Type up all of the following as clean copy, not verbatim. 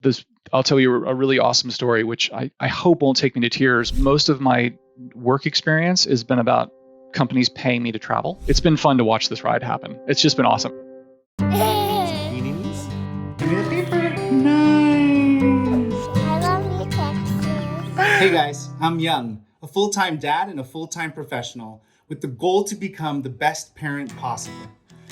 this, I'll tell you a really awesome story, which I hope won't take me to tears. Most of my work experience has been about companies paying me to travel. It's been fun to watch this ride happen. It's just been awesome. Beanies? Give me the paper. Nice. I love you, Texas. Hey guys, I'm Young, a full-time dad and a full-time professional with the goal to become the best parent possible.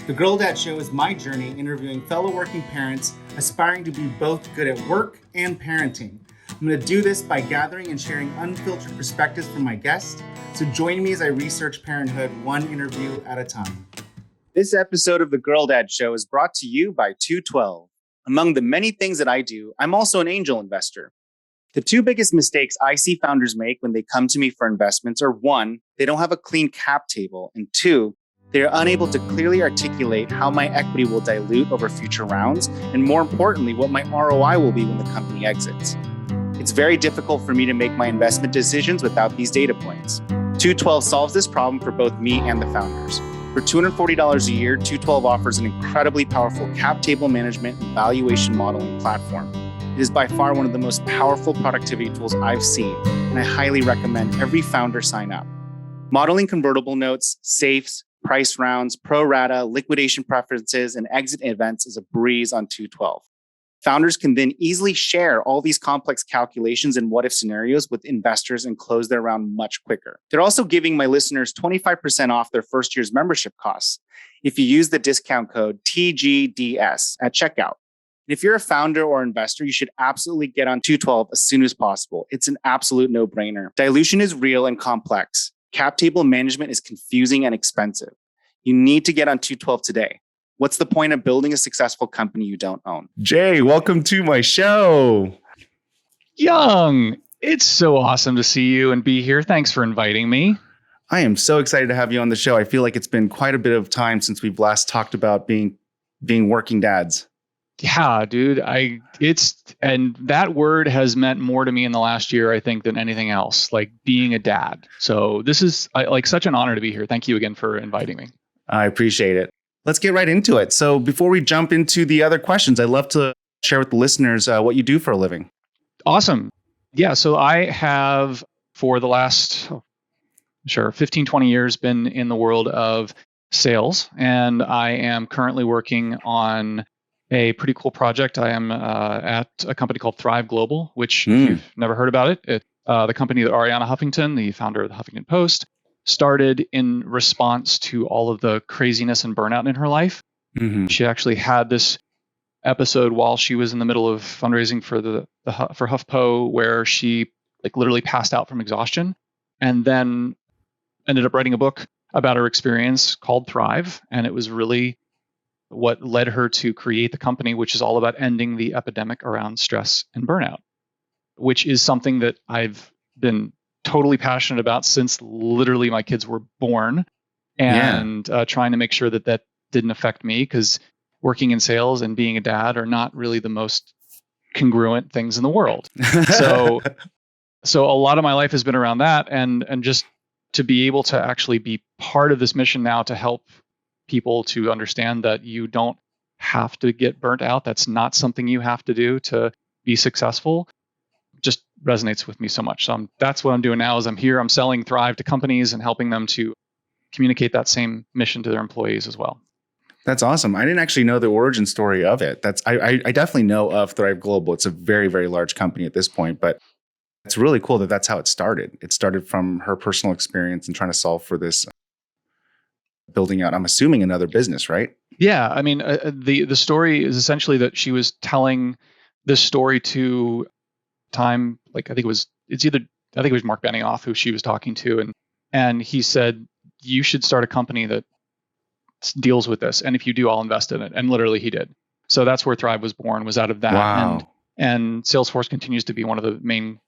The Girl Dad Show is my journey interviewing fellow working parents aspiring to be both good at work and parenting. I'm going to do this by gathering and sharing unfiltered perspectives from my guests. So join me as I research parenthood one interview at a time. This episode of The Girl Dad Show is brought to you by 212. Among the many things that I do, I'm also an angel investor. The two biggest mistakes I see founders make when they come to me for investments are one, they don't have a clean cap table, and two, they are unable to clearly articulate how my equity will dilute over future rounds, and more importantly, what my ROI will be when the company exits. It's very difficult for me to make my investment decisions without these data points. 212 solves this problem for both me and the founders. For $240 a year, 212 offers an incredibly powerful cap table management and valuation modeling platform. It is by far one of the most powerful productivity tools I've seen, and I highly recommend every founder sign up. Modeling convertible notes, safes, price rounds, pro rata, liquidation preferences, and exit events is a breeze on 212. Founders can then easily share all these complex calculations and what-if scenarios with investors and close their round much quicker. They're also giving my listeners 25% off their first year's membership costs if you use the discount code TGDS at checkout. And if you're a founder or investor, you should absolutely get on 212 as soon as possible. It's an absolute no-brainer. Dilution is real and complex. Cap table management is confusing and expensive. You need to get on 212 today. What's the point of building a successful company you don't own? Jay, welcome to my show. Young, it's so awesome to see you and be here. Thanks for inviting me. I am so excited to have you on the show. I feel like it's been quite a bit of time since we've last talked about being working dads. Yeah, dude. And that word has meant more to me in the last year, I think, than anything else, like being a dad. So this is like such an honor to be here. Thank you again for inviting me. I appreciate it. Let's get right into it. So before we jump into the other questions, I'd love to share with the listeners what you do for a living. Awesome. Yeah. So I have for the last, 15, 20 years been in the world of sales, and I am currently working on a pretty cool project. I am at a company called Thrive Global, which if you've never heard about it, it's the company that Ariana Huffington, the founder of the Huffington Post, started in response to all of the craziness and burnout in her life. Mm-hmm. She actually had this episode while she was in the middle of fundraising for for HuffPo, where she like literally passed out from exhaustion, and then ended up writing a book about her experience called Thrive. And it was really what led her to create the company, which is all about ending the epidemic around stress and burnout, which is something that I've been totally passionate about since literally my kids were born, and trying to make sure that that didn't affect me, because working in sales and being a dad are not really the most congruent things in the world. So a lot of my life has been around that, and just to be able to actually be part of this mission now to help people to understand that you don't have to get burnt out. That's not something you have to do to be successful. Just resonates with me so much. So that's what I'm doing now. Is I'm here, I'm selling Thrive to companies and helping them to communicate that same mission to their employees as well. That's awesome. I didn't actually know the origin story of it. I definitely know of Thrive Global. It's a very, very large company at this point, but it's really cool that that's how it started. It started from her personal experience and trying to solve for this, building out, I'm assuming, another business, right? Yeah. I mean, the story is essentially that she was telling this story to time, like I think it was Mark Benioff who she was talking to, and he said, you should start a company that deals with this, and if you do, I'll invest in it. And literally he did. So that's where Thrive was born, was out of that. Wow. And Salesforce continues to be one of the main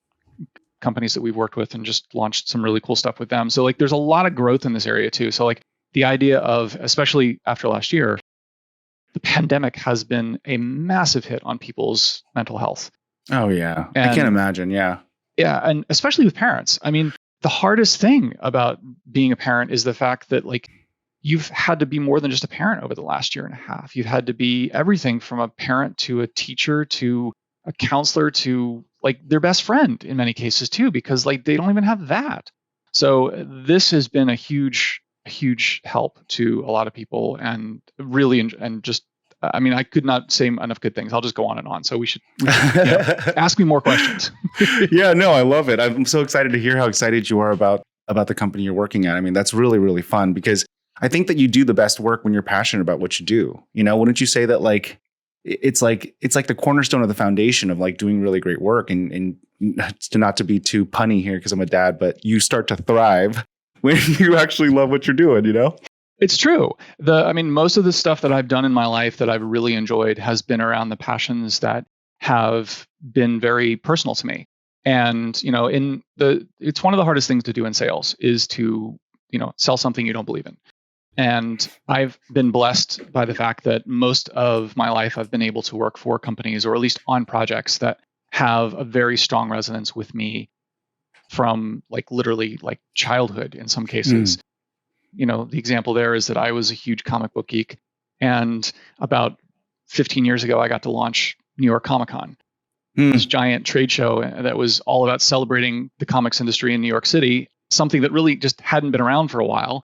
companies that we've worked with, and just launched some really cool stuff with them. So like there's a lot of growth in this area too. So like the idea of, especially after last year, the pandemic has been a massive hit on people's mental health. Oh yeah. I can't imagine. Yeah. Yeah. And especially with parents. I mean, the hardest thing about being a parent is the fact that like you've had to be more than just a parent over the last year and a half. You've had to be everything from a parent to a teacher to a counselor to like their best friend in many cases too, because like they don't even have that. So this has been a huge help to a lot of people, and really, and just, I mean, I could not say enough good things. I'll just go on and on. So we should ask me more questions. Yeah, no, I love it. I'm so excited to hear how excited you are about the company you're working at. I mean, that's really, really fun, because I think that you do the best work when you're passionate about what you do. You know, wouldn't you say that like it's like the cornerstone of the foundation of like doing really great work, and not to be too punny here because I'm a dad, but you start to thrive when you actually love what you're doing, you know? It's true. I mean, most of the stuff that I've done in my life that I've really enjoyed has been around the passions that have been very personal to me. And, you know, it's one of the hardest things to do in sales is to, you know, sell something you don't believe in. And I've been blessed by the fact that most of my life I've been able to work for companies, or at least on projects that have a very strong resonance with me from like literally like childhood in some cases. You know, the example there is that I was a huge comic book geek, and about 15 years ago, I got to launch New York Comic Con, this giant trade show that was all about celebrating the comics industry in New York City, something that really just hadn't been around for a while.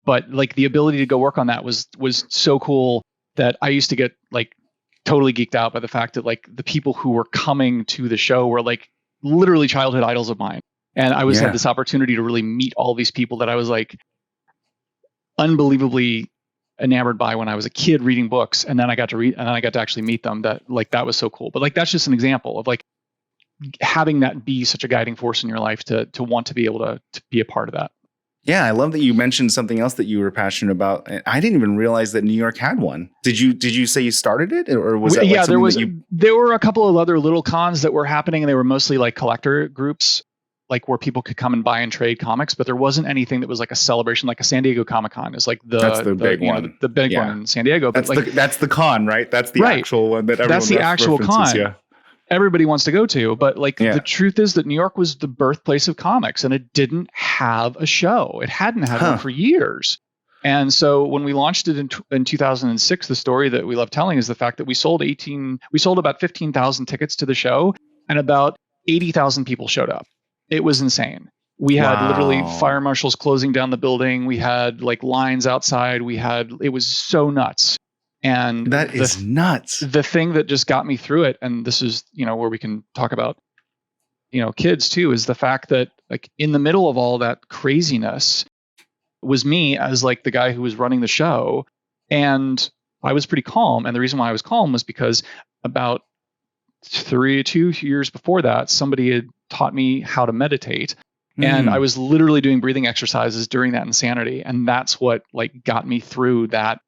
But like the ability to go work on that was so cool that I used to get like totally geeked out by the fact that like the people who were coming to the show were like literally childhood idols of mine. And I had this opportunity to really meet all these people that I was like unbelievably enamored by when I was a kid reading books. And then I got to read, and then I got to actually meet them. That was so cool. But like, that's just an example of like having that be such a guiding force in your life to want to be able to be a part of that. Yeah, I love that you mentioned something else that you were passionate about. I didn't even realize that New York had one. Did you say you started it, or was that? Yeah, there were a couple of other little cons that were happening, and they were mostly like collector groups, like where people could come and buy and trade comics. But there wasn't anything that was like a celebration, like a San Diego Comic Con is like that's the big one, the big one in San Diego. But that's the con, right? That's the actual one that everyone that's the actual con. Yeah. Everybody wants to go to, but the truth is that New York was the birthplace of comics, and it didn't have a show. It hadn't had one for years. And so when we launched it in 2006, the story that we love telling is the fact that we sold about 15,000 tickets to the show, and about 80,000 people showed up. It was insane. We had literally fire marshals closing down the building. We had like lines outside. It was so nuts. And that is nuts. The thing that just got me through it, and this is, you know, where we can talk about, you know, kids too, is the fact that like in the middle of all that craziness was me as like the guy who was running the show. And I was pretty calm. And the reason why I was calm was because about 2 years before that, somebody had taught me how to meditate. And I was literally doing breathing exercises during that insanity. And that's what like got me through that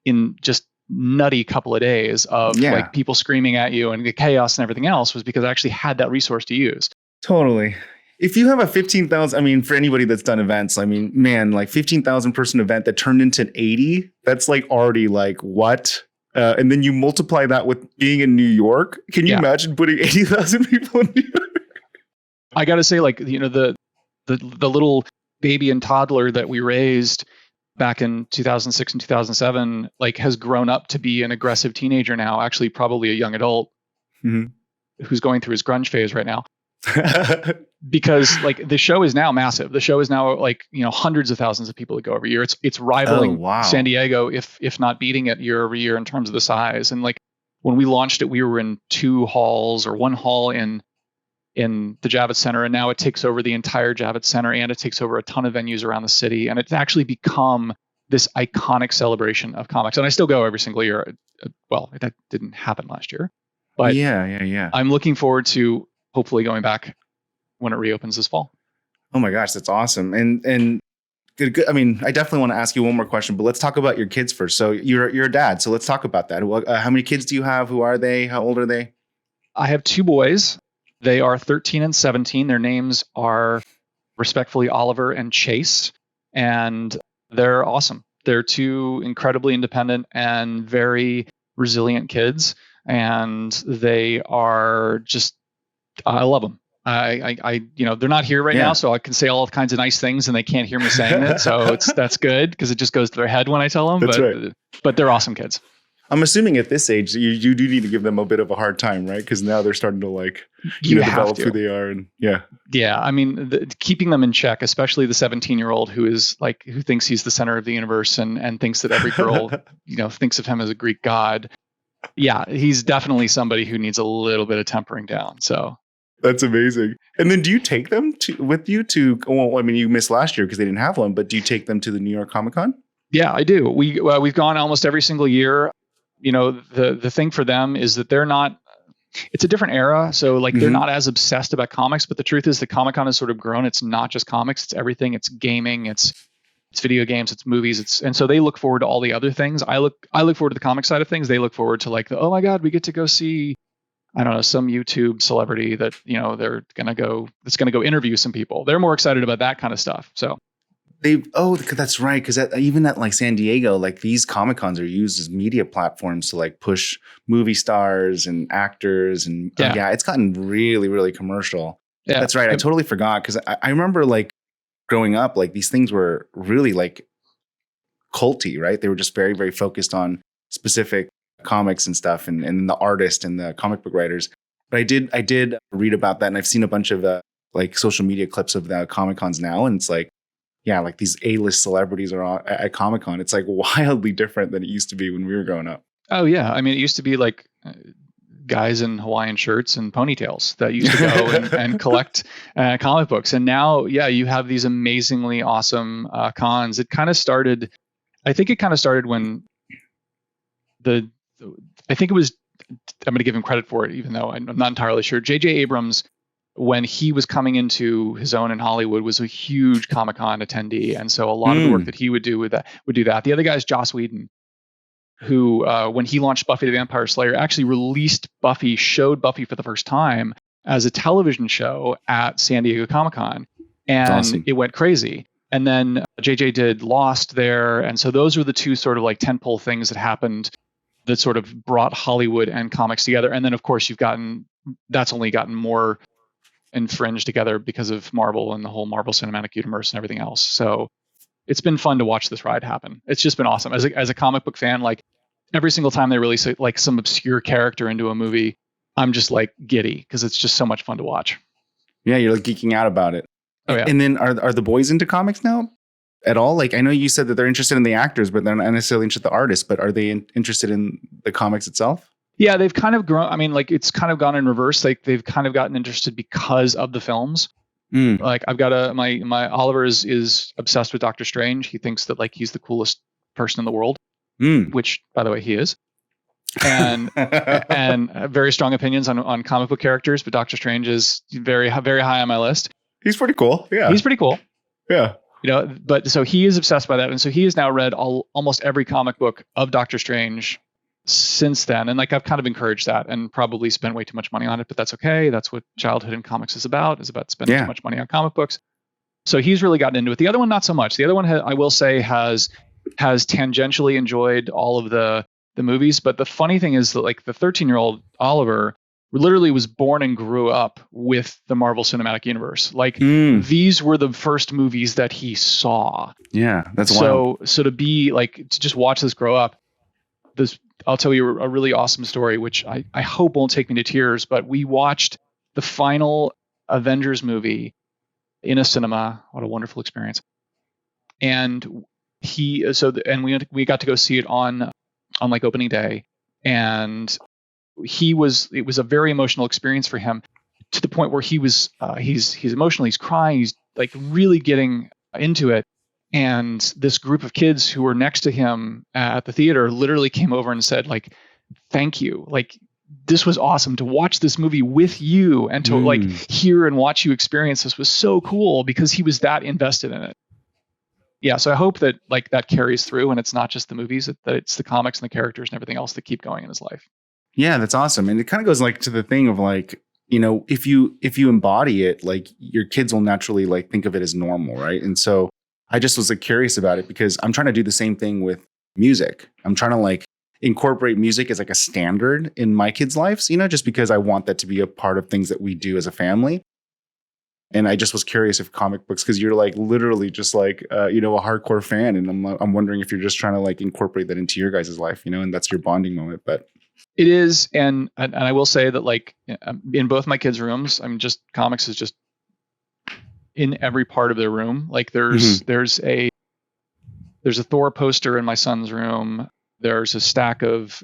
in just nutty couple of days of like people screaming at you and the chaos and everything else, was because I actually had that resource to use. Totally. If you have a 15,000, I mean, for anybody that's done events, I mean, man, like 15,000 person event that turned into an 80, that's like already like what? And then you multiply that with being in New York. Can you imagine putting 80,000 people in New York? I got to say, like, you know, the little baby and toddler that we raised back in 2006 and 2007, like has grown up to be an aggressive teenager now, actually probably a young adult who's going through his grunge phase right now. Because like the show is now massive. The show is now like, you know, hundreds of thousands of people that go every year. It's rivaling San Diego, if not beating it year over year in terms of the size. And like when we launched it, we were in 2 halls or 1 hall in the Javits Center, and now it takes over the entire Javits Center, and it takes over a ton of venues around the city, and it's actually become this iconic celebration of comics. And I still go every single year. Well, that didn't happen last year, but yeah. I'm looking forward to hopefully going back when it reopens this fall. Oh my gosh, that's awesome. And good. I mean, I definitely want to ask you one more question, but let's talk about your kids first. So you're a dad, so let's talk about that. How many kids do you have? Who are they? How old are they? I have 2 boys. They are 13 and 17. Their names are respectfully Oliver and Chase, and they're awesome. They're 2 incredibly independent and very resilient kids, and they are just, I love them. I you know, they're not here right now, so I can say all kinds of nice things, and they can't hear me saying it. So that's good because it just goes to their head when I tell them. But they're awesome kids. I'm assuming at this age, you do need to give them a bit of a hard time, right? Because now they're starting to like, You have develop to. who they are. And yeah. Yeah, I mean, keeping them in check, especially the 17-year-old who thinks he's the center of the universe and thinks that every girl, thinks of him as a Greek god. Yeah, he's definitely somebody who needs a little bit of tempering down. So That's amazing. And then do you take them with you to, well, I mean, you missed last year because they didn't have one, but do you take them to the New York Comic Con? yeah, I do. We've gone almost every single year. The thing for them is that they're not, it's a different era. So like they're not as obsessed about comics, but the truth is the Comic-Con has sort of grown. It's not just comics, it's everything. It's gaming, it's video games, it's movies, and so they look forward to all the other things. I look forward to the comic side of things. They look forward to like oh my God, we get to go see, I don't know, some YouTube celebrity that, that's gonna go interview some people. They're more excited about that kind of stuff. So that's right. Because even at like San Diego, like these Comic Cons are used as media platforms to like push movie stars and actors. And it's gotten really, really commercial. Yeah, that's right. I totally forgot because I remember like growing up, like these things were really like culty, right? They were just very, very focused on specific comics and stuff and the artist and the comic book writers. But I did read about that, and I've seen a bunch of like social media clips of the Comic Cons now, and it's like, yeah, like these A-list celebrities are at Comic Con. It's like wildly different than it used to be when we were growing up. Oh yeah, I mean, it used to be like guys in Hawaiian shirts and ponytails that used to go and collect comic books, and now, you have these amazingly awesome cons. I think it kind of started when I think it was, I'm going to give him credit for it, even though I'm not entirely sure. J.J. Abrams, when he was coming into his own in Hollywood, was a huge Comic-Con attendee. And so a lot of the work that he would do would do that. The other guy is Joss Whedon, who, when he launched Buffy the Vampire Slayer, actually showed Buffy for the first time as a television show at San Diego Comic-Con. And awesome. It went crazy. And then JJ did Lost there. And so those are the two sort of like tentpole things that happened that sort of brought Hollywood and comics together. And then, of course, that's only gotten more infringed together because of Marvel and the whole Marvel Cinematic Universe and everything else. So it's been fun to watch this ride happen. It's just been awesome. As a comic book fan, like every single time they release like some obscure character into a movie, I'm just like giddy because it's just so much fun to watch. Yeah, you're like geeking out about it. Oh, yeah. And then are the boys into comics now at all? Like I know you said that they're interested in the actors, but they're not necessarily interested in the artists, but are they interested in the comics itself? Yeah, they've kind of grown. I mean, like it's kind of gone in reverse. Like they've kind of gotten interested because of the films. Like I've got my Oliver is obsessed with Doctor Strange. He thinks that like he's the coolest person in the world, which by the way he is. And very strong opinions on comic book characters, but Doctor Strange is very, very high on my list. He's pretty cool. Yeah. He's pretty cool. Yeah. But so he is obsessed by that. And so he has now read almost every comic book of Doctor Strange since then. And like, I've kind of encouraged that and probably spent way too much money on it, but that's okay. That's what childhood in comics is about spending too much money on comic books. So he's really gotten into it. The other one, not so much. The other one, I will say, has tangentially enjoyed all of the movies. But the funny thing is that like the 13-year-old Oliver literally was born and grew up with the Marvel Cinematic Universe. Like these were the first movies that he saw. Yeah, that's wild. So to just watch this grow up, I'll tell you a really awesome story, which I hope won't take me to tears, but we watched the final Avengers movie in a cinema. What a wonderful experience. And we got to go see it on like opening day. And it was a very emotional experience for him, to the point where he's emotional, he's crying, he's like really getting into it. And this group of kids who were next to him at the theater literally came over and said, like, thank you. Like, this was awesome to watch this movie with you and to like hear and watch you experience this was so cool because he was that invested in it. Yeah. So I hope that like that carries through and it's not just the movies, that it's the comics and the characters and everything else that keep going in his life. Yeah, that's awesome. And it kind of goes like to the thing of like, if you embody it, like your kids will naturally like think of it as normal. Right. And so I just was like curious about it because I'm trying to do the same thing with music. I'm trying to like incorporate music as like a standard in my kids' lives, just because I want that to be a part of things that we do as a family. And I just was curious if comic books, because you're like literally just like, a hardcore fan. And I'm wondering if you're just trying to like incorporate that into your guys' life, and that's your bonding moment. But it is. And I will say that like in both my kids' rooms, comics is just in every part of their room. Like there's a Thor poster in my son's room. There's a stack of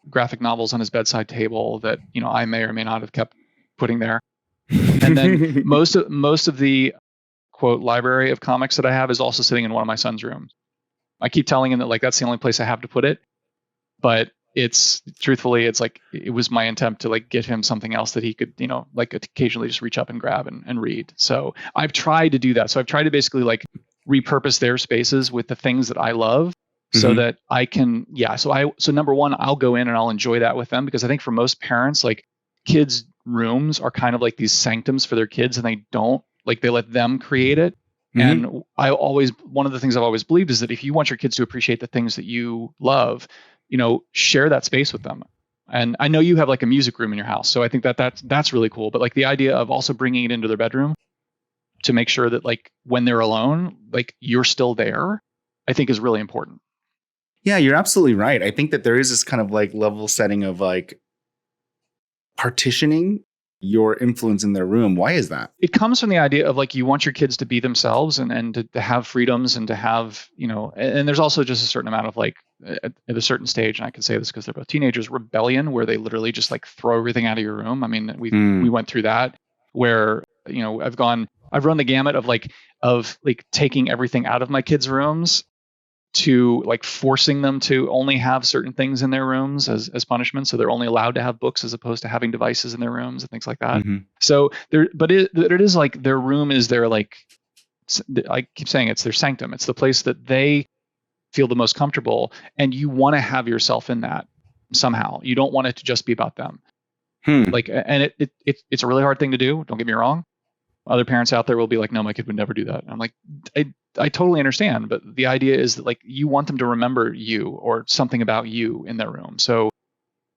graphic novels on his bedside table that, I may or may not have kept putting there. And then most of the quote library of comics that I have is also sitting in one of my son's rooms. I keep telling him that like that's the only place I have to put it, but it's like it was my intent to like get him something else that he could, like occasionally just reach up and grab and read. So I've tried to do that. So I've tried to basically like repurpose their spaces with the things that I love so that I can, so number one, I'll go in and I'll enjoy that with them, because I think for most parents, like kids' rooms are kind of like these sanctums for their kids, and they let them create it. And one of the things I've always believed is that if you want your kids to appreciate the things that you love, share that space with them. And I know you have like a music room in your house, so I think that's really cool. But like the idea of also bringing it into their bedroom to make sure that like when they're alone, like you're still there, I think is really important. Yeah, you're absolutely right. I think that there is this kind of like level setting of like partitioning your influence in their room. Why is that? It comes from the idea of like you want your kids to be themselves and to have freedoms and to have, and there's also just a certain amount of like at a certain stage, and I can say this because they're both teenagers, rebellion, where they literally just like throw everything out of your room. I mean, we went through that where, I've run the gamut of taking everything out of my kids' rooms to like forcing them to only have certain things in their rooms as punishment. So they're only allowed to have books as opposed to having devices in their rooms and things like that. So it is like their room is their, like, I keep saying it's their sanctum. It's the place that they feel the most comfortable. And you want to have yourself in that somehow. You don't want it to just be about them. Like, and it's a really hard thing to do. Don't get me wrong. Other parents out there will be like, no, my kid would never do that. And I'm like, I totally understand. But the idea is that like you want them to remember you or something about you in their room. So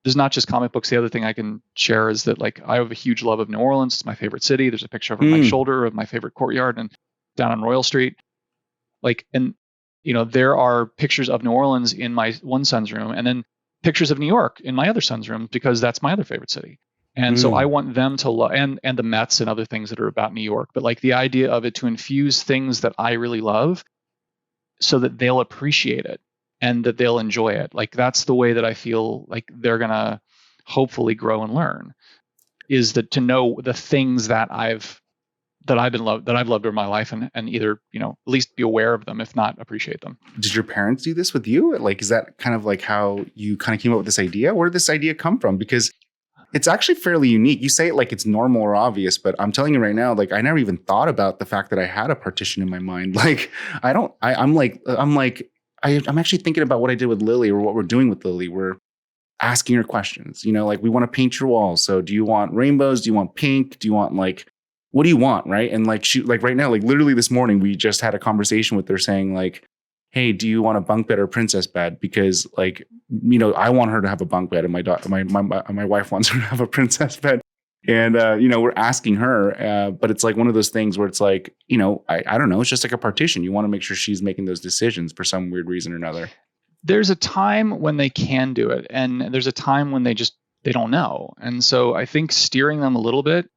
there's not just comic books. The other thing I can share is that like I have a huge love of New Orleans. It's my favorite city. There's a picture over my shoulder of my favorite courtyard and down on Royal Street. Like, and there are pictures of New Orleans in my one son's room, and then pictures of New York in my other son's room, because that's my other favorite city. And so I want them to love, and the Mets and other things that are about New York, but like the idea of it to infuse things that I really love so that they'll appreciate it and that they'll enjoy it. Like that's the way that I feel like they're going to hopefully grow and learn, is that to know the things that I've loved over my life, and either, at least be aware of them, if not appreciate them. Did your parents do this with you? Like, is that kind of like how you kind of came up with this idea? Where did this idea come from? Because it's actually fairly unique. You say it like it's normal or obvious, but I'm telling you right now, like I never even thought about the fact that I had a partition in my mind. Like I'm actually thinking about what I did with Lily, or what we're doing with Lily. We're asking her questions, like we want to paint your walls. So do you want rainbows? Do you want pink? Do you want what do you want? Right. And like right now, like literally this morning, we just had a conversation with her saying like, hey, do you want a bunk bed or princess bed? Because like, I want her to have a bunk bed, and my wife wants her to have a princess bed. And, we're asking her, but it's like one of those things where it's like, I don't know. It's just like a partition. You want to make sure she's making those decisions for some weird reason or another. There's a time when they can do it, and there's a time when they don't know. And so I think steering them a little bit,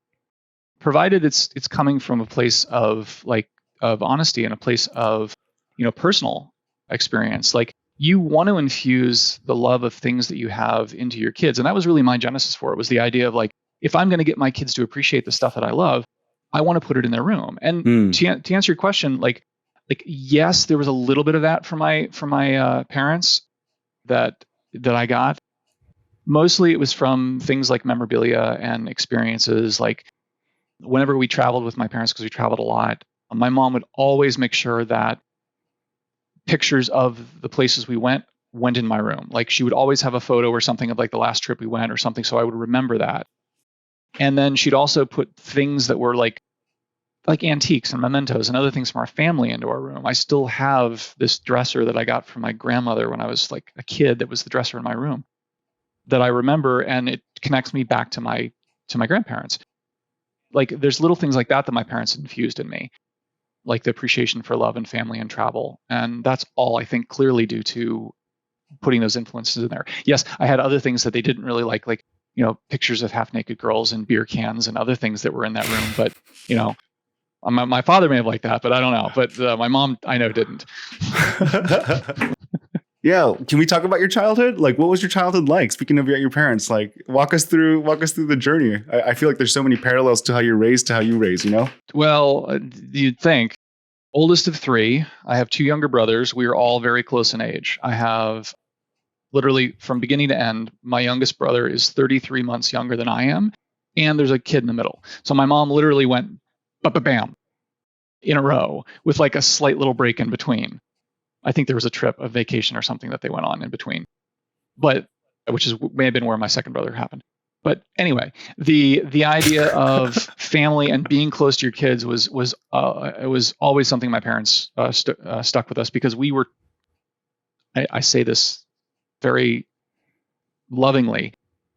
provided it's coming from a place of honesty and a place of, personal experience. Like you want to infuse the love of things that you have into your kids. And that was really my genesis for it, was the idea of like, if I'm going to get my kids to appreciate the stuff that I love, I want to put it in their room. And to answer your question, like, yes, there was a little bit of that from my parents that I got. Mostly it was from things like memorabilia and experiences. Like whenever we traveled with my parents, because we traveled a lot, my mom would always make sure that pictures of the places we went in my room. Like she would always have a photo or something of like the last trip we went or something, so I would remember that. And then she'd also put things that were like antiques and mementos and other things from our family into our room. I still have this dresser that I got from my grandmother when I was like a kid, that was the dresser in my room, that I remember, and it connects me back to my grandparents. like there's little things like that that my parents infused in me, like the appreciation for love and family and travel. And that's all I think clearly due to putting those influences in there. Yes, I had other things that they didn't really like, pictures of half naked girls and beer cans and other things that were in that room. But, my father may have liked that, but I don't know. But my mom, I know, didn't. Yeah. Can we talk about your childhood? Like, what was your childhood like? Speaking of your parents, like walk us through the journey. I feel like there's so many parallels to how you're raised to how you raise, Well, you'd think. Oldest of three. I have two younger brothers. We are all very close in age. I have literally from beginning to end, my youngest brother is 33 months younger than I am. And there's a kid in the middle. So my mom literally went bam in a row with like a slight little break in between. I think there was a vacation or something that they went on in between, but may have been where my second brother happened. But anyway, the idea of family and being close to your kids was always something my parents stuck with us, because we were. I say this very lovingly,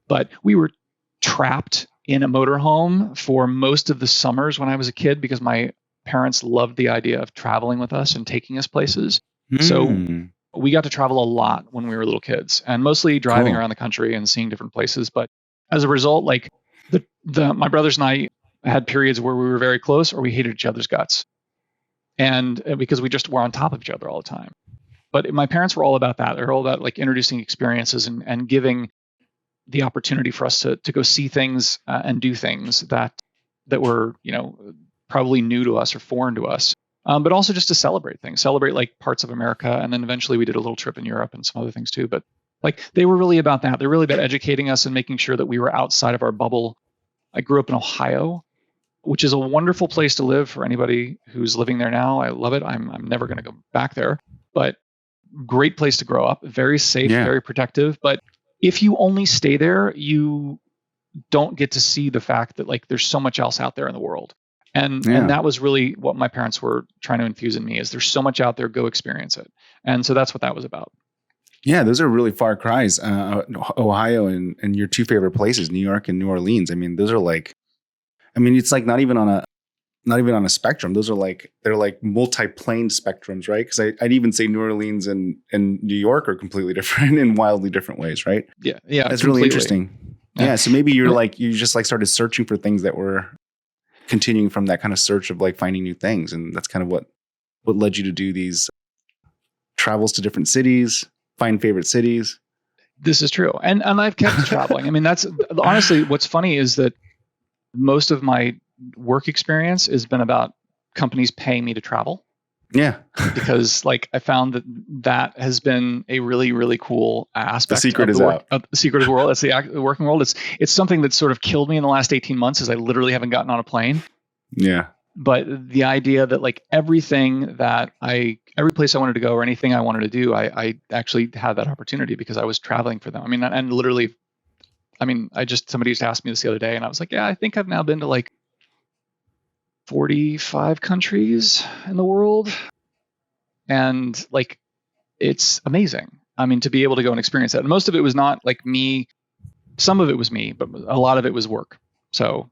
but we were trapped in a motorhome for most of the summers when I was a kid, because my parents loved the idea of traveling with us and taking us places. So we got to travel a lot when we were little kids, and mostly driving around the country and seeing different places. But as a result, like my brothers and I had periods where we were very close or we hated each other's guts. And because we just were on top of each other all the time. But my parents were all about that. They're all about like introducing experiences and giving the opportunity for us to go see things and do things that were, probably new to us or foreign to us. But also just to celebrate like parts of America. And then eventually we did a little trip in Europe and some other things too. But like they were really about that. They're really about educating us and making sure that we were outside of our bubble. I grew up in Ohio, which is a wonderful place to live for anybody who's living there now. I love it. I'm never going to go back there, but great place to grow up. Very safe, very protective. But if you only stay there, you don't get to see the fact that like there's so much else out there in the world. And that was really what my parents were trying to infuse in me, is there's so much out there, go experience it. And so that's what that was about. Yeah, those are really far cries. Ohio and your two favorite places, New York and New Orleans. I mean, those are like, it's like not even on a spectrum. Those are like, they're like multi-plane spectrums, right? Because I'd even say New Orleans and New York are completely different in wildly different ways, right? Yeah. That's completely. Really interesting. Yeah. So maybe you just like started searching for things that were continuing from that kind of search of like finding new things. And that's kind of what led you to do these travels to different cities, find favorite cities. This is true. And I've kept traveling. I mean, that's honestly, what's funny is that most of my work experience has been about companies paying me to travel. Yeah. Because like I found that has been a really, really cool aspect. The secret is out. The secret of the world. It's the working world. It's something that sort of killed me in the last 18 months, is I literally haven't gotten on a plane. Yeah. But the idea that like every place I wanted to go or anything I wanted to do, I actually had that opportunity because I was traveling for them. I mean, and literally, somebody just asked me this the other day and I was like, yeah, I think I've now been to like 45 countries in the world. And like, it's amazing. I mean, to be able to go and experience that. And most of it was not like me. Some of it was me, but a lot of it was work. So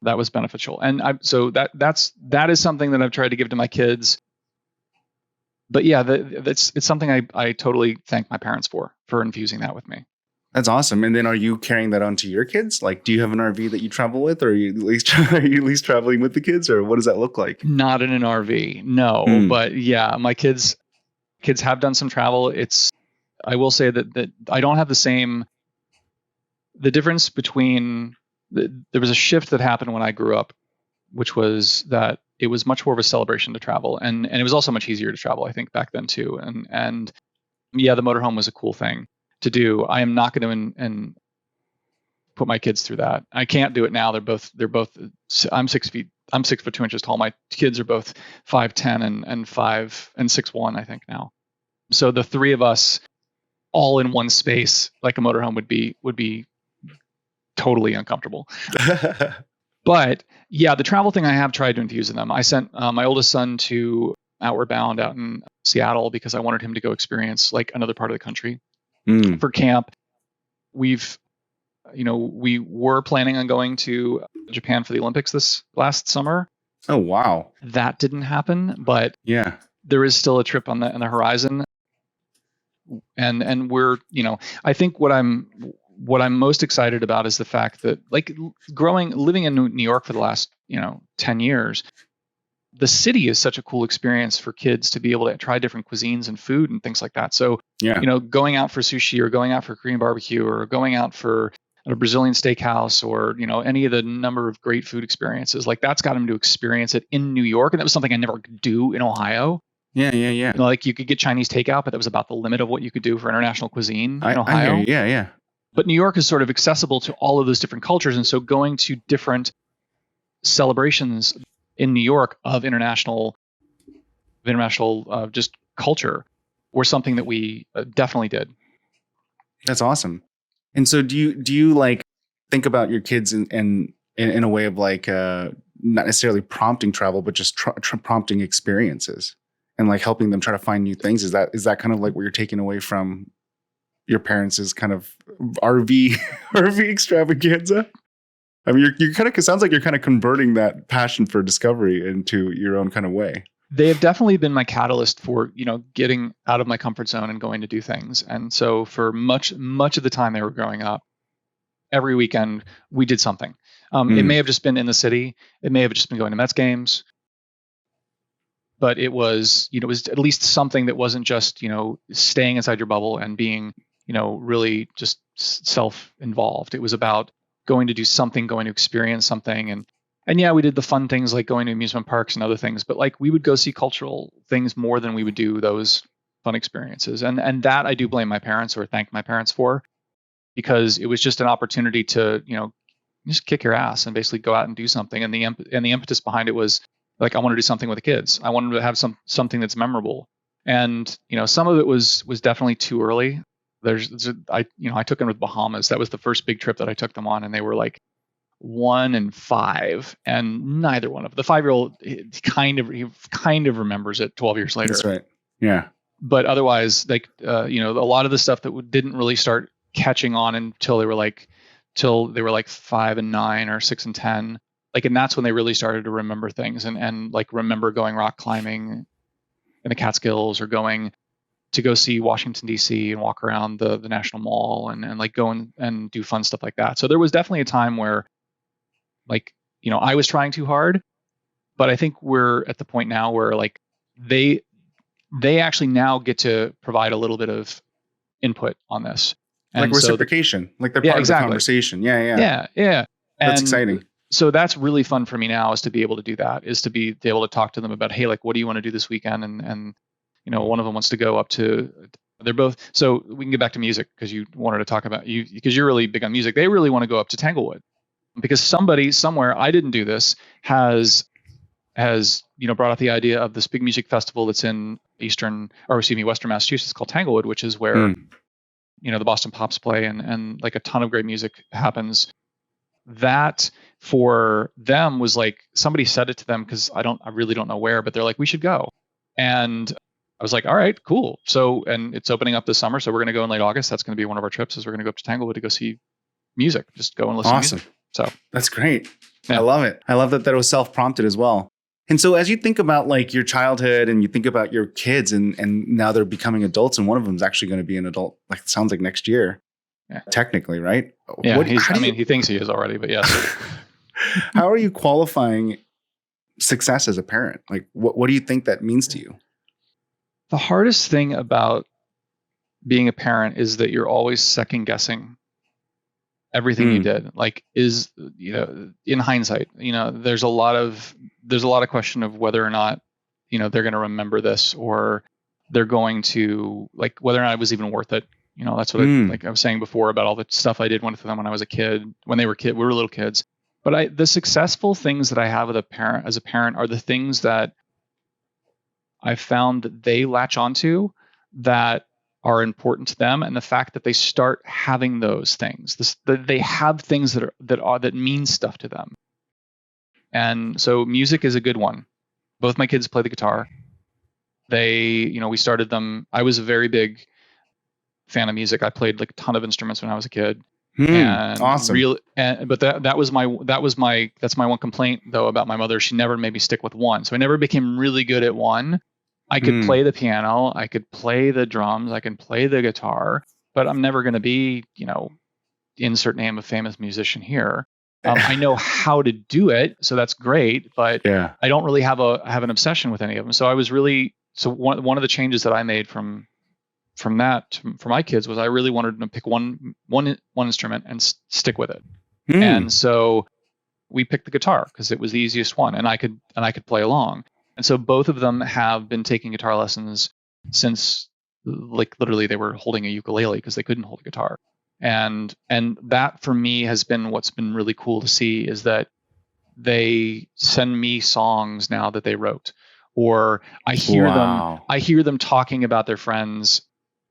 that was beneficial. And that is something that I've tried to give to my kids. But yeah, it's something I totally thank my parents for infusing that with me. That's awesome. And then are you carrying that on to your kids? Like, do you have an RV that you travel with, or are you at least traveling with the kids, or what does that look like? Not in an RV, no. But yeah, my kids have done some travel. I will say that I don't have the difference between, there was a shift that happened when I grew up, which was that it was much more of a celebration to travel. And it was also much easier to travel, I think, back then too. And yeah, the motorhome was a cool thing to do. I am not going to and put my kids through that. I can't do it now. They're both. I'm 6 feet. I'm 6 foot 2 inches tall. My kids are both 5'10" and 5 and 6'1", I think now. So the three of us all in one space, like a motorhome, would be totally uncomfortable. But yeah, the travel thing I have tried to infuse in them. I sent my oldest son to Outward Bound out in Seattle because I wanted him to go experience like another part of the country. For camp. We were planning on going to Japan for the Olympics this last summer. Oh, wow. That didn't happen, but Yeah. there is still a trip on the horizon. And we're, I think what I'm most excited about is the fact that, like, living in New York for the last, 10 years, the city is such a cool experience for kids to be able to try different cuisines and food and things like that. So, Yeah. Going out for sushi or going out for Korean barbecue or going out for a Brazilian steakhouse or, any of the number of great food experiences, like that's got them to experience it in New York. And that was something I never could do in Ohio. Yeah. Like you could get Chinese takeout, but that was about the limit of what you could do for international cuisine in I Ohio. hear you. Yeah. But New York is sort of accessible to all of those different cultures. And so going to different celebrations in New York of international just culture were something that we definitely did. That's awesome. And so do you like think about your kids in a way of like not necessarily prompting travel, but just prompting experiences and like helping them try to find new things? Is that kind of like what you're taking away from your parents' kind of RV extravaganza? I mean, you're kind of, it sounds like you're kind of converting that passion for discovery into your own kind of way. They have definitely been my catalyst for, getting out of my comfort zone and going to do things. And so for much of the time they were growing up, every weekend we did something. It may have just been in the city. It may have just been going to Mets games. But it was, it was at least something that wasn't just, staying inside your bubble and being, really just self-involved. It was about going to do something, going to experience something. And yeah, we did the fun things like going to amusement parks and other things, but like we would go see cultural things more than we would do those fun experiences. And that I do blame my parents, or thank my parents for, because it was just an opportunity to, just kick your ass and basically go out and do something. And the impetus behind it was like, I want to do something with the kids. I wanted to have something that's memorable. And, some of it was definitely too early. I took them to the Bahamas. That was the first big trip that I took them on. And they were like 1 and 5, and neither one of them. The 5-year-old kind of remembers it 12 years later. That's right. Yeah. But otherwise, like, a lot of the stuff that didn't really start catching on until they were like 5 and 9 or 6 and 10. Like, and that's when they really started to remember things and like remember going rock climbing in the Catskills, or going to go see Washington, D.C. and walk around the National Mall and like go and do fun stuff like that. So there was definitely a time where, like, I was trying too hard, but I think we're at the point now where like they actually now get to provide a little bit of input on this. And like reciprocation, like they're part of the conversation. Yeah. That's exciting. So that's really fun for me now, is to be able to do that, is to be able to talk to them about, hey, like, what do you want to do this weekend? And one of them wants to go up to, they're both, so we can get back to music because you wanted to talk about because you're really big on music. They really want to go up to Tanglewood because somebody somewhere, I didn't do this, has brought out the idea of this big music festival that's in Western Massachusetts, called Tanglewood, which is where the Boston Pops play and like a ton of great music happens. That for them was like, somebody said it to them, because I really don't know where, but they're like, we should go. And I was like, all right, cool. So, and it's opening up this summer, so we're going to go in late August. That's going to be one of our trips, is we're going to go up to Tanglewood to go see music, just go and listen to music. So that's great. Yeah. I love it. I love that it was self-prompted as well. And so as you think about like your childhood and you think about your kids and now they're becoming adults, and one of them is actually going to be an adult, like it sounds like next year, technically, right? Yeah, he thinks he is already, but yes. How are you qualifying success as a parent? Like what do you think that means to you? The hardest thing about being a parent is that you're always second guessing everything you did. Like, is, in hindsight, there's a lot of question of whether or not, they're going to remember this, or they're going to, like, whether or not it was even worth it. That's what like I was saying before about all the stuff I did with them when I was a kid, when we were little kids. But the successful things that I have as a parent are the things that I found that they latch onto, that are important to them, and the fact that they start having those things, they have things that mean stuff to them. And so music is a good one. Both my kids play the guitar. They, we started them. I was a very big fan of music. I played like a ton of instruments when I was a kid. And Awesome. but that's my one complaint though about my mother. She never made me stick with one. So I never became really good at one. I could play the piano, I could play the drums, I can play the guitar, but I'm never going to be, insert name of famous musician here. I know how to do it, so that's great, but Yeah. I don't really have an obsession with any of them. So one of the changes that I made from that for my kids was I really wanted them to pick one instrument and stick with it. And so we picked the guitar because it was the easiest one, and I could play along. And so both of them have been taking guitar lessons since like literally they were holding a ukulele because they couldn't hold a guitar. And that for me has been what's been really cool to see is that they send me songs now that they wrote, or I hear them talking about their friends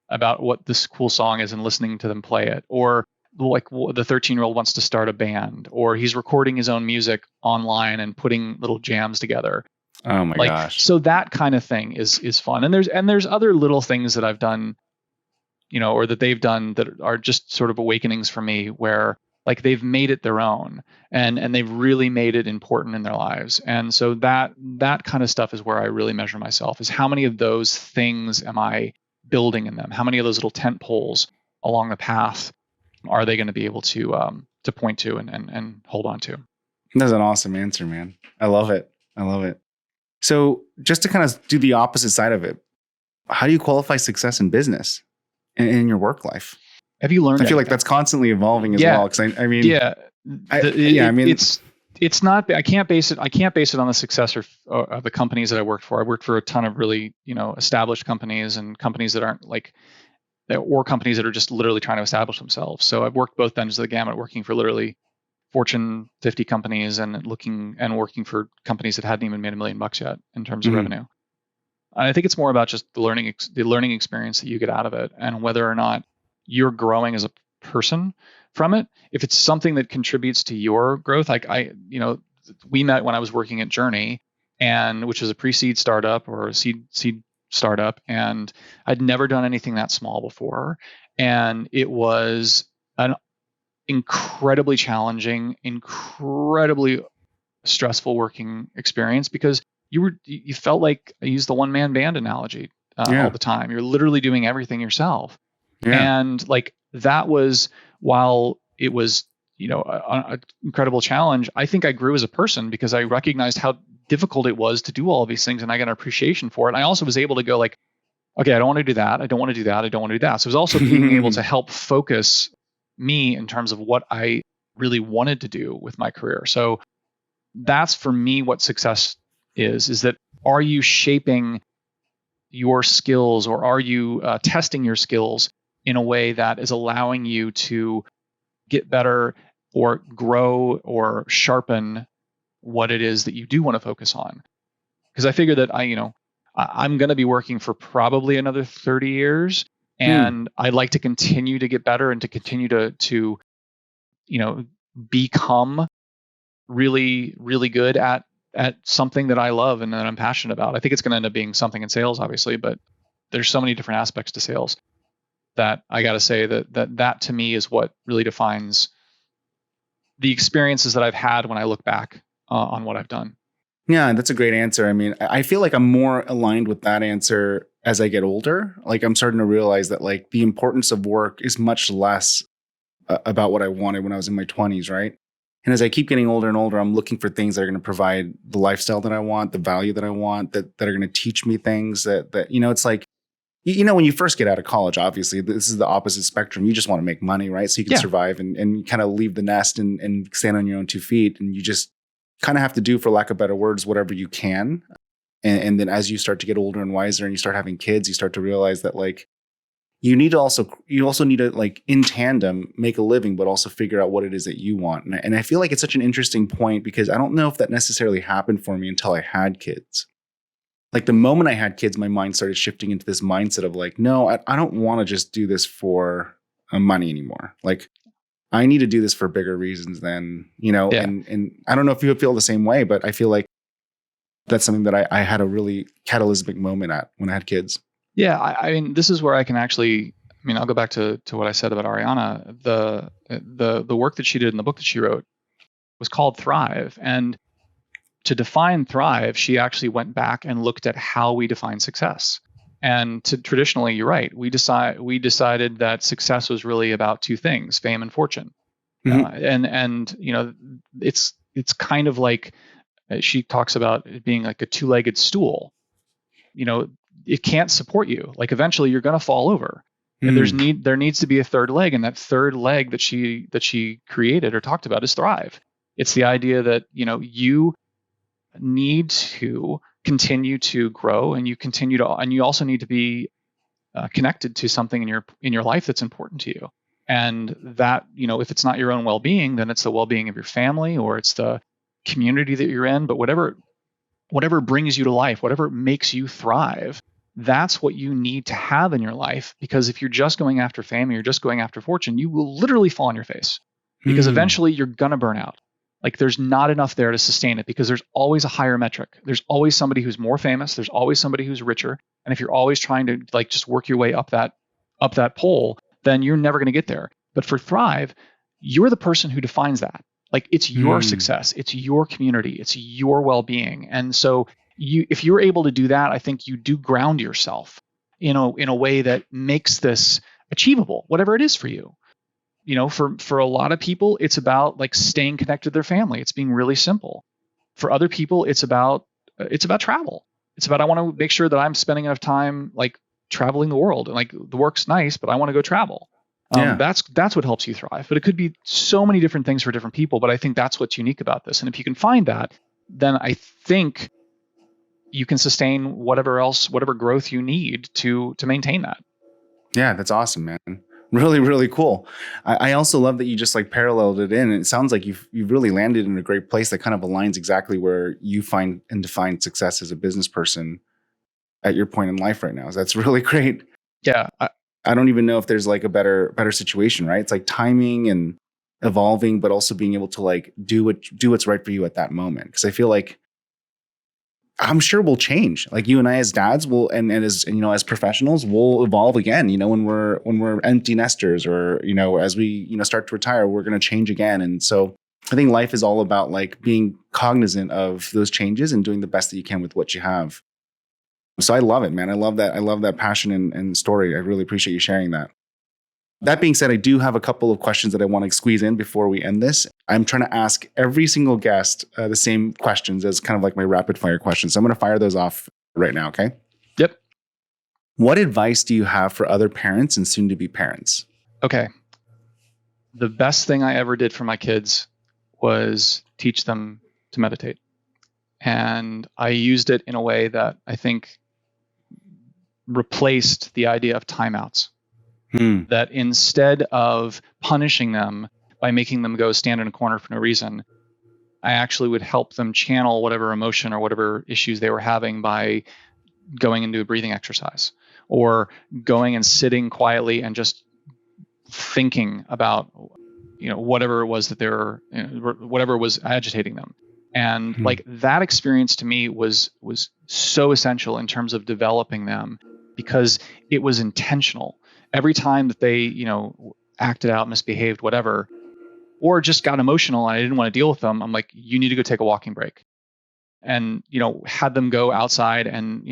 about what this cool song is and listening to them play it, or like the 13-year-old wants to start a band, or he's recording his own music online and putting little jams together. Oh my gosh. So that kind of thing is fun. And there's other little things that I've done, or that they've done that are just sort of awakenings for me where like they've made it their own and they've really made it important in their lives. And so that kind of stuff is where I really measure myself, is how many of those things am I building in them? How many of those little tent poles along the path are they going to be able to point to and hold on to? That's an awesome answer, man. I love it. So just to kind of do the opposite side of it, how do you qualify success in business and in your work life? Have you learned? I feel like that's constantly evolving as well. Because I mean, it's not. I can't base it on the success of the companies that I worked for. I worked for a ton of really established companies and companies that aren't or companies that are just literally trying to establish themselves. So I've worked both ends of the gamut, working for literally Fortune 50 companies and working for companies that hadn't even made $1 million yet in terms of revenue. And I think it's more about just the learning experience that you get out of it, and whether or not you're growing as a person from it. If it's something that contributes to your growth, like we met when I was working at Journey, and which was a pre-seed startup or a seed startup, and I'd never done anything that small before, and it was an incredibly challenging, incredibly stressful working experience because you felt like, I use the one-man band analogy all the time. You're literally doing everything yourself. Yeah. And like that was, while it was, an incredible challenge, I think I grew as a person because I recognized how difficult it was to do all of these things, and I got an appreciation for it. And I also was able to go like, okay, I don't want to do that. I don't want to do that. I don't want to do that. So it was also being able to help focus me in terms of what I really wanted to do with my career. So that's for me what success is that are you shaping your skills, or are you testing your skills in a way that is allowing you to get better or grow or sharpen what it is that you do want to focus on? Because I figure that I'm going to be working for probably another 30 years. And I'd like to continue to get better and to continue to become really, really good at something that I love and that I'm passionate about. I think it's going to end up being something in sales, obviously, but there's so many different aspects to sales that I got to say that to me is what really defines the experiences that I've had when I look back on what I've done. Yeah, that's a great answer. I mean, I feel like I'm more aligned with that answer as I get older. Like I'm starting to realize that like the importance of work is much less about what I wanted when I was in my 20s, right? And as I keep getting older and older, I'm looking for things that are going to provide the lifestyle that I want, the value that I want, that are going to teach me things that it's like, when you first get out of college, obviously, this is the opposite spectrum. You just want to make money, right? So you can survive and kind of leave the nest and stand on your own 2 feet. And you just kind of have to do, for lack of better words, whatever you can. And then as you start to get older and wiser and you start having kids, you start to realize that like you also need to like in tandem make a living, but also figure out what it is that you want. And I feel like it's such an interesting point because I don't know if that necessarily happened for me until I had kids. Like the moment I had kids, my mind started shifting into this mindset of like, no, I don't want to just do this for money anymore. Like I need to do this for bigger reasons than, and I don't know if you feel the same way, but I feel like that's something that I had a really catalytic moment at when I had kids. Yeah. I mean, this is where I can actually I mean, I'll go back to what I said about Ariana. The work that she did in the book that she wrote was called Thrive. And to define Thrive, she actually went back and looked at how we define success. And traditionally, you're right. We decided that success was really about two things: fame and fortune. And it's kind of like, she talks about it being like a two-legged stool. It can't support you. Like, eventually you're going to fall over. And there needs to be a third leg, and that third leg that she created or talked about is Thrive. It's the idea that you need to continue to grow, and you also need to be connected to something in your life that's important to you. And that, if it's not your own well-being, then it's the well-being of your family, or it's the community that you're in. But whatever brings you to life, whatever makes you thrive, that's what you need to have in your life. Because if you're just going after fame, or you're just going after fortune, you will literally fall on your face, because eventually you're going to burn out. Like, there's not enough there to sustain it, because there's always a higher metric. There's always somebody who's more famous. There's always somebody who's richer. And if you're always trying to just work your way up that pole, then you're never going to get there. But for Thrive, you're the person who defines that. Like, it's your success, it's your community, it's your well-being. And so if you're able to do that, I think you do ground yourself in a way that makes this achievable, whatever it is for you. For a lot of people, it's about like staying connected to their family. It's being really simple. For other people, it's about travel. It's about, I want to make sure that I'm spending enough time like traveling the world, and like the work's nice, but I want to go travel. That's what helps you thrive. But it could be so many different things for different people. But I think that's what's unique about this. And if you can find that, then I think you can sustain whatever growth you need to maintain that. Yeah, that's awesome, man. Really, really cool. I also love that you just like paralleled it in. And it sounds like you've really landed in a great place that kind of aligns exactly where you find and define success as a business person at your point in life right now. So that's really great. Yeah. I don't even know if there's like a better situation, right? It's like timing and evolving, but also being able to like do what's right for you at that moment. Because I feel like I'm sure we'll change. Like, you and I as dads will, and as professionals, we'll evolve again. When we're empty nesters, or as we start to retire, we're going to change again. And so I think life is all about like being cognizant of those changes and doing the best that you can with what you have. So I love it, man. I love that passion and story. I really appreciate you sharing that. That being said, I do have a couple of questions that I want to squeeze in before we end this. I'm trying to ask every single guest the same questions as kind of like my rapid fire questions. So I'm going to fire those off right now, okay? Yep. What advice do you have for other parents and soon to be parents? Okay. The best thing I ever did for my kids was teach them to meditate. And I used it in a way that I think replaced the idea of timeouts. That instead of punishing them by making them go stand in a corner for no reason, I actually would help them channel whatever emotion or whatever issues they were having by going into a breathing exercise, or going and sitting quietly and just thinking about whatever it was that they were, whatever was agitating them. And like, that experience to me was so essential in terms of developing them, because it was intentional. Every time that they, acted out, misbehaved, whatever, or just got emotional and I didn't want to deal with them, I'm like, you need to go take a walking break. And, had them go outside and,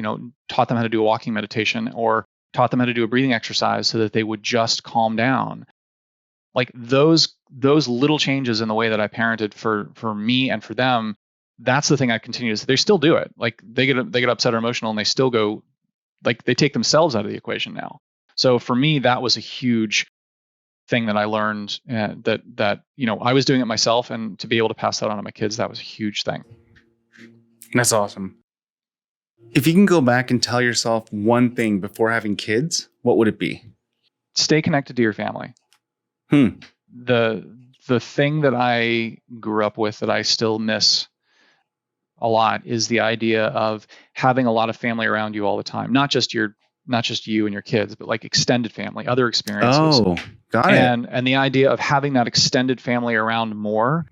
taught them how to do a walking meditation, or taught them how to do a breathing exercise so that they would just calm down. Like, those little changes in the way that I parented for me and for them, that's the thing I continue to. They still do it. Like, they get upset or emotional and they still go, like, they take themselves out of the equation now. So for me, that was a huge thing that I learned, that I was doing it myself, and to be able to pass that on to my kids, that was a huge thing. That's awesome. If you can go back and tell yourself one thing before having kids, what would it be? Stay connected to your family. The thing that I grew up with that I still miss a lot is the idea of having a lot of family around you all the time. Not just you and your kids, but like extended family, other experiences. Oh, got it. And the idea of having that extended family around more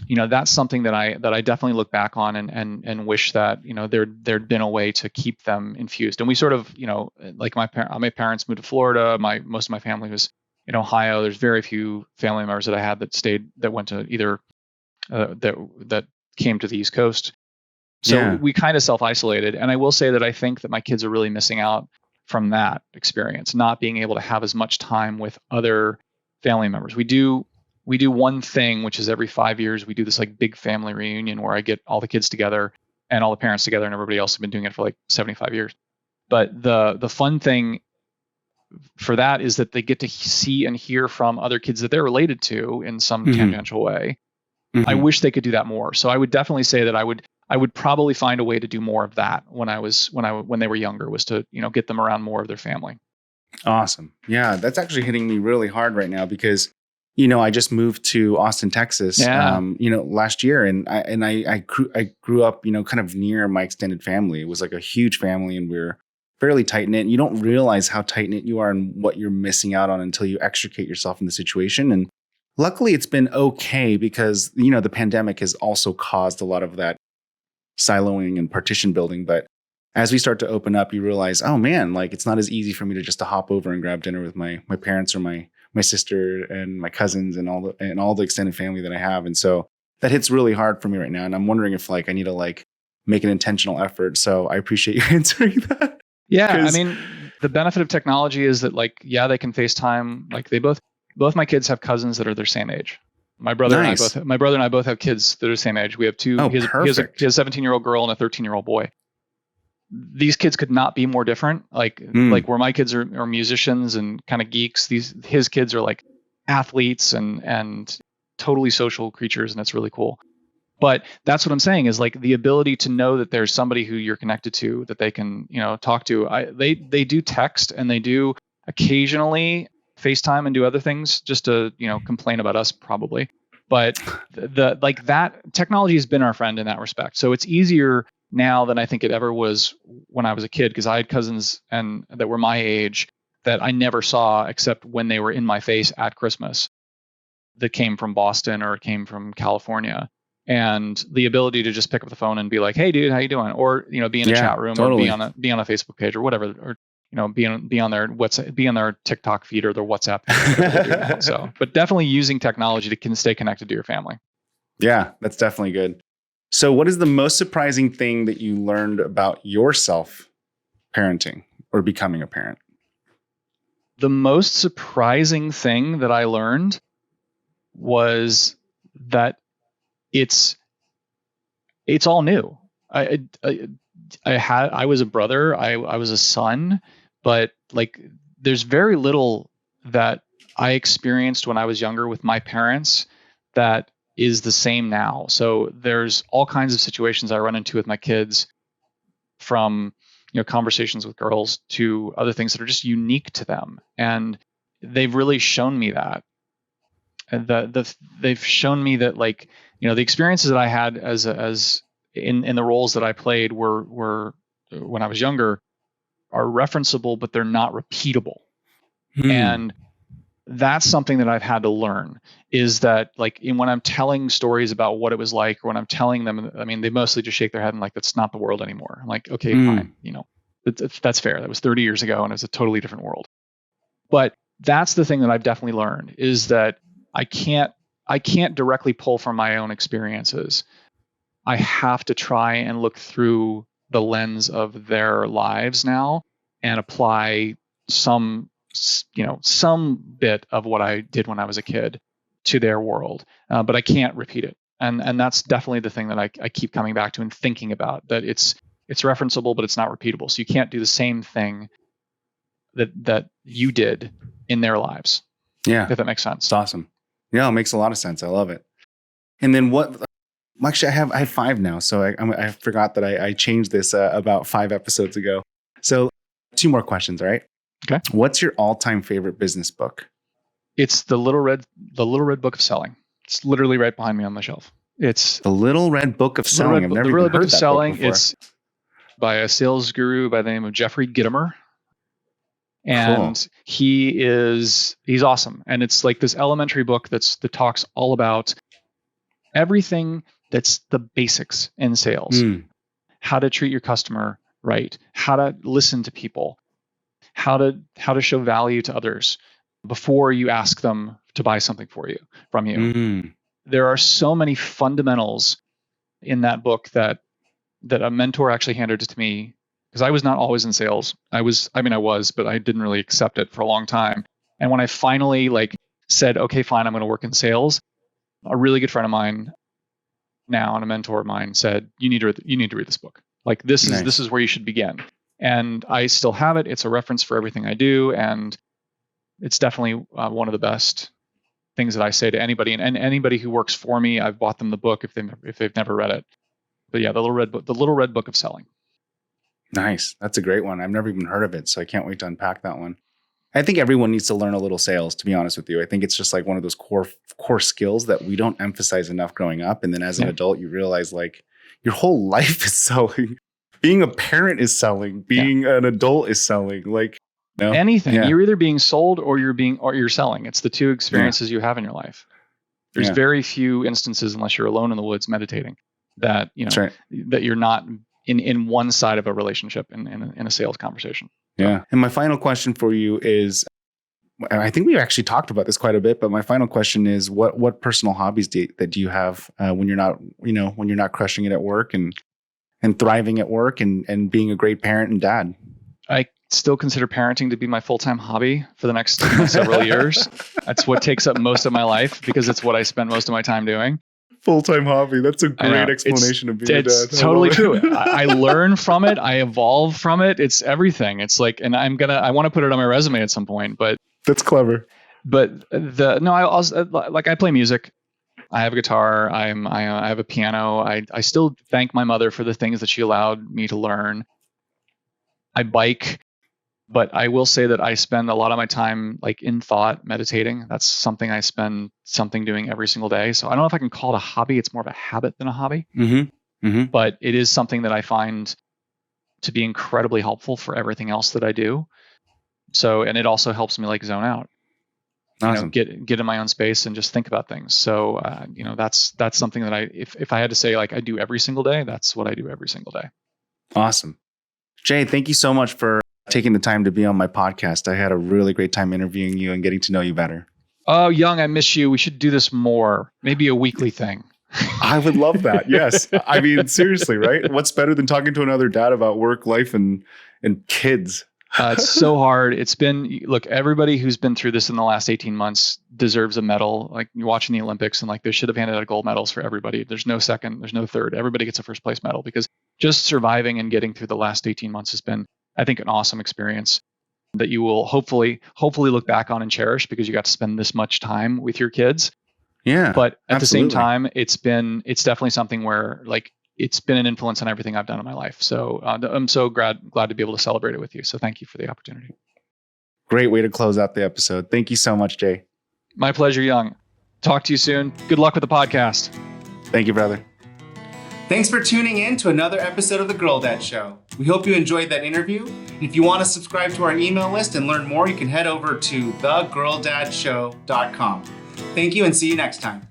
that's something that I definitely look back on and wish that, there'd been a way to keep them infused. And we sort of, like my parents moved to Florida. Most of my family was in Ohio. There's very few family members that I had that went to either that came to the East Coast. So we kind of self-isolated. And I will say that I think that my kids are really missing out from that experience, not being able to have as much time with other family members. We do one thing, which is every 5 years, we do this like big family reunion where I get all the kids together and all the parents together, and everybody else has been doing it for like 75 years. But the fun thing for that is that they get to see and hear from other kids that they're related to in some tangential way. I wish they could do that more. So I would definitely say that I would probably find a way to do more of that when they were younger, was to, get them around more of their family. Awesome. Yeah, that's actually hitting me really hard right now because, I just moved to Austin, Texas, last year, and I grew up, kind of near my extended family. It was like a huge family, and we're fairly tight knit. You don't realize how tight knit you are and what you're missing out on until you extricate yourself from the situation. And luckily, it's been okay because, the pandemic has also caused a lot of that siloing and partition building. But as we start to open up, you realize, oh man, like it's not as easy for me to just to hop over and grab dinner with my parents or my sister and my cousins and all the extended family that I have. And so that hits really hard for me right now. And I'm wondering if I need to make an intentional effort. So I appreciate you answering that. Yeah. I mean, the benefit of technology is that they can FaceTime. Like both my kids have cousins that are their same age. My brother and I both have kids that are the same age. We have two. Oh, he has a 17-year-old girl and a 13-year-old boy. These kids could not be more different. Like where my kids are musicians and kind of geeks, his kids are like athletes and totally social creatures, and it's really cool. But that's what I'm saying is like the ability to know that there's somebody who you're connected to that they can, talk to. They do text, and they do occasionally FaceTime and do other things just to, complain about us probably. But that technology has been our friend in that respect. So it's easier now than I think it ever was when I was a kid, because I had cousins and that were my age that I never saw except when they were in my face at Christmas, that came from Boston or came from California. And the ability to just pick up the phone and be like, "Hey, dude, how you doing?" Or be in a chat room, totally. Or be on a Facebook page or whatever, or be on their TikTok feed or their WhatsApp. So, but definitely using technology to stay connected to your family. Yeah, that's definitely good. So, what is the most surprising thing that you learned about yourself parenting or becoming a parent? The most surprising thing that I learned was that it's all new. I was a brother, I was a son, but there's very little that I experienced when I was younger with my parents that is the same now. So there's all kinds of situations I run into with my kids, from conversations with girls to other things that are just unique to them, and they've really shown me that. And they've shown me that the experiences that I had as in the roles that I played were when I was younger are referenceable, but they're not repeatable. And that's something that I've had to learn, is that when I'm telling stories about what it was like, or when I'm telling them, I mean, they mostly just shake their head and that's not the world anymore. I'm like, okay, fine. That's fair. That was 30 years ago and it's a totally different world. But that's the thing that I've definitely learned, is that I can't directly pull from my own experiences. I have to try and look through the lens of their lives now and apply some bit of what I did when I was a kid to their world, but I can't repeat it. And that's definitely the thing that I keep coming back to and thinking about, that it's referenceable, but it's not repeatable. So you can't do the same thing that you did in their lives. Yeah. If that makes sense. It's awesome. Yeah, it makes a lot of sense. I love it. And then actually, I have 5 now. So I forgot that I changed this about 5 episodes ago. So 2 more questions, all right? Okay. What's your all-time favorite business book? It's the Little Red Book of Selling. It's literally right behind me on my shelf. It's the Little Red Book of Selling. I've never even heard that book before. It's by a sales guru by the name of Jeffrey Gitomer. And cool. He's awesome. And it's like this elementary book that talks all about everything that's the basics in sales. How to treat your customer right, how to listen to people, how to show value to others before you ask them to buy something from you. There are so many fundamentals in that book that a mentor actually handed it to me, because I was not always in sales. I was, but I didn't really accept it for a long time. And when I finally said, okay, fine, I'm going to work in sales, a really good friend of mine now and a mentor of mine said, you need to read this book. This is where you should begin. And I still have it. It's a reference for everything I do. And it's definitely one of the best things that I say to anybody, and anybody who works for me. I've bought them the book if they've never read it. But yeah, the Little Red Book of Selling. Nice. That's a great one. I've never even heard of it, so I can't wait to unpack that one. I think everyone needs to learn a little sales, to be honest with you. I think it's just one of those core skills that we don't emphasize enough growing up. And then as an adult, you realize your whole life is selling. Being a parent is selling. Being an adult is selling. Anything. Yeah. You're either being sold or you're selling. It's the two experiences you have in your life. There's very few instances, unless you're alone in the woods meditating, that that you're not in one side of a relationship in a sales conversation. Yeah. And my final question for you is, I think we've actually talked about this quite a bit, but my final question is, what personal hobbies do you have when you're not crushing it at work and thriving at work and being a great parent and dad? I still consider parenting to be my full-time hobby for the next several years. That's what takes up most of my life, because it's what I spend most of my time doing. Full-time hobby. That's a great explanation of being a dad. It's totally true. I learn from it. I evolve from it. It's everything. It's and I want to put it on my resume at some point, but that's clever. But I play music. I have a guitar. I have a piano. I still thank my mother for the things that she allowed me to learn. I bike, but I will say that I spend a lot of my time in thought, meditating. That's something I spend doing every single day. So I don't know if I can call it a hobby. It's more of a habit than a hobby. But it is something that I find to be incredibly helpful for everything else that I do. So, and it also helps me zone out. Awesome. Get in my own space and just think about things. So, that's something that if I had to say I do every single day, that's what I do every single day. Awesome. Jay, thank you so much for taking the time to be on my podcast. I had a really great time interviewing you and getting to know you better. Oh, Young, I miss you. We should do this more. Maybe a weekly thing. I would love that. Yes. I mean, seriously, right? What's better than talking to another dad about work, life, and kids? It's so hard. Look, everybody who's been through this in the last 18 months deserves a medal. You're watching the Olympics and they should have handed out gold medals for everybody. There's no second, there's no third. Everybody gets a first place medal, because just surviving and getting through the last 18 months has been, I think, an awesome experience that you will hopefully look back on and cherish, because you got to spend this much time with your kids. Yeah. But at the same time, it's definitely something where it's been an influence on everything I've done in my life. So I'm so glad to be able to celebrate it with you. So thank you for the opportunity. Great way to close out the episode. Thank you so much, Jay. My pleasure, Young. Talk to you soon. Good luck with the podcast. Thank you, brother. Thanks for tuning in to another episode of The Girl Dad Show. We hope you enjoyed that interview. And if you want to subscribe to our email list and learn more, you can head over to thegirldadshow.com. Thank you, and see you next time.